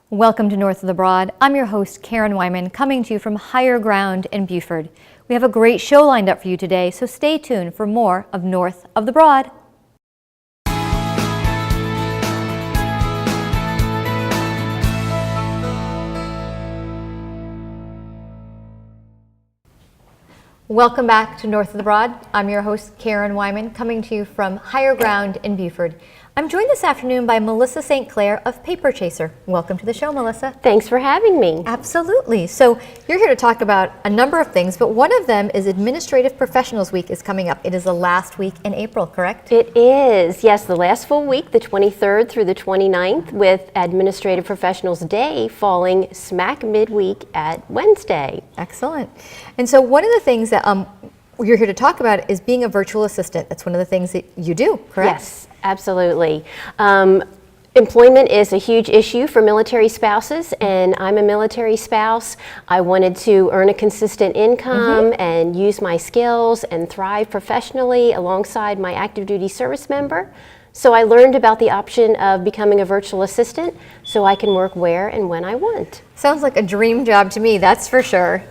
Welcome to North of the Broad. I'm your host, Karen Wyman, coming to you from Higher Ground in Beaufort. We have a great show lined up for you today, so stay tuned for more of North of the Broad. Welcome back to North of the Broad. I'm your host, Karen Wyman, coming to you from Higher Ground in Beaufort. I'm joined this afternoon by Melissa St. Clair of Paper Chaser. Welcome to the show, Melissa. Thanks for having me. Absolutely. So you're here to talk about a number of things, but one of them is Administrative Professionals Week is coming up. It is the last week in April, correct? It is, yes, the last full week, the 23rd through the 29th, with Administrative Professionals Day falling smack midweek at Wednesday. Excellent. And so one of the things that you're here to talk about is being a virtual assistant. That's one of the things that you do, correct? Yes, absolutely. Employment is a huge issue for military spouses, and I'm a military spouse. I wanted to earn a consistent income and use my skills and thrive professionally alongside my active duty service member. So I learned about the option of becoming a virtual assistant so I can work where and when I want. Sounds like a dream job to me, that's for sure.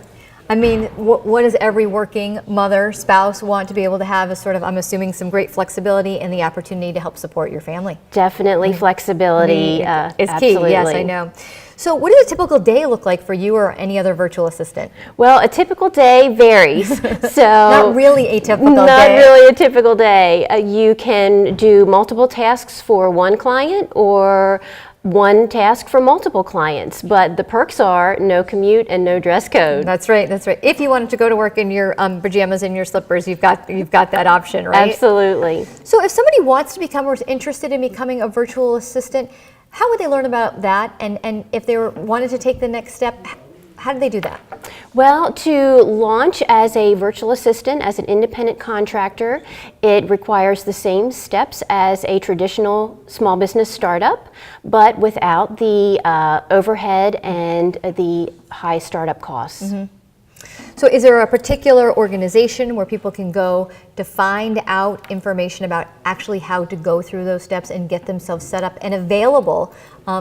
I mean, what does every working mother, spouse want to be able to have is sort of, I'm assuming, some great flexibility and the opportunity to help support your family. Definitely flexibility is key, absolutely. yes, I know. So what does a typical day look like for you or any other virtual assistant? Well, a typical day varies. So not really a typical day. Not really a typical day. You can do multiple tasks for one client or one task for multiple clients, but the perks are no commute and no dress code. That's right, that's right. If you wanted to go to work in your pajamas and your slippers, you've got that option, right? Absolutely. So if somebody wants to become or is interested in becoming a virtual assistant, how would they learn about that? And if they wanted to take the next step, how do they do that? Well, to launch as a virtual assistant, as an independent contractor, it requires the same steps as a traditional small business startup, but without the overhead and the high startup costs. So is there a particular organization where people can go to find out information about actually how to go through those steps and get themselves set up and available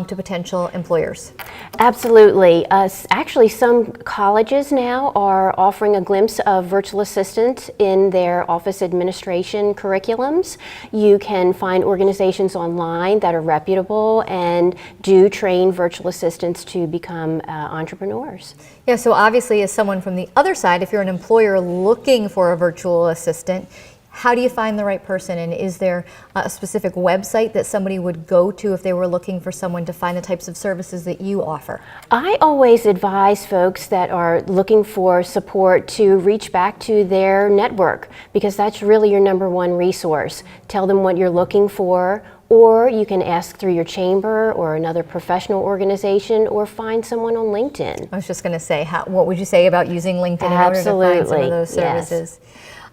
to potential employers? Absolutely. Actually, some colleges now are offering a glimpse of virtual assistant in their office administration curriculums. You can find organizations online that are reputable and do train virtual assistants to become entrepreneurs. Yeah, so obviously as someone from the other side, if you're an employer looking for a virtual assistant, how do you find the right person? And is there a specific website that somebody would go to if they were looking for someone to find the types of services that you offer? I always advise folks that are looking for support to reach back to their network, because that's really your number one resource. Tell them what you're looking for, or you can ask through your chamber or another professional organization, or find someone on LinkedIn. I was just going to say, what would you say about using LinkedIn in order to find some of those services?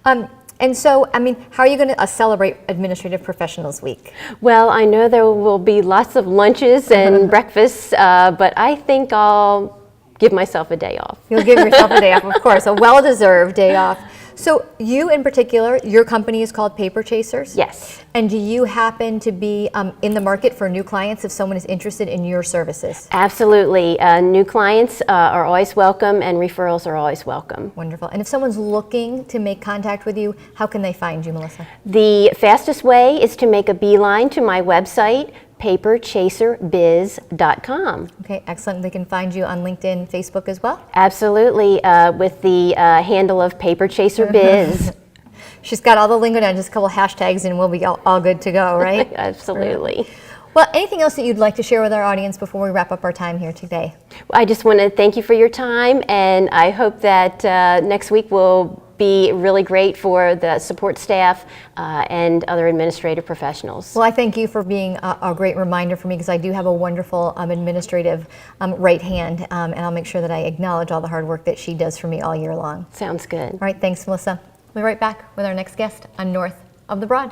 Yes. And so, I mean, how are you going to celebrate Administrative Professionals Week? Well, I know there will be lots of lunches and breakfasts, but I think I'll give myself a day off. You'll give yourself a day off, of course, a well-deserved day off. So you in particular, your company is called Paper Chasers? Yes. And do you happen to be in the market for new clients if someone is interested in your services? Absolutely. New clients are always welcome, and referrals are always welcome. Wonderful. And if someone's looking to make contact with you, how can they find you, Melissa? The fastest way is to make a beeline to my website, paperchaserbiz.com. Okay, excellent. They can find you on LinkedIn, Facebook as well? Absolutely, with the handle of paperchaserbiz. She's got all the lingo down, just a couple hashtags, and we'll be all good to go, right? Absolutely. Well, anything else that you'd like to share with our audience before we wrap up our time here today? I just want to thank you for your time, and I hope that next week will be really great for the support staff and other administrative professionals. Well, I thank you for being a great reminder for me, because I do have a wonderful administrative right hand, and I'll make sure that I acknowledge all the hard work that she does for me all year long. Sounds good. All right, thanks, Melissa. We'll be right back with our next guest on North of the Broad.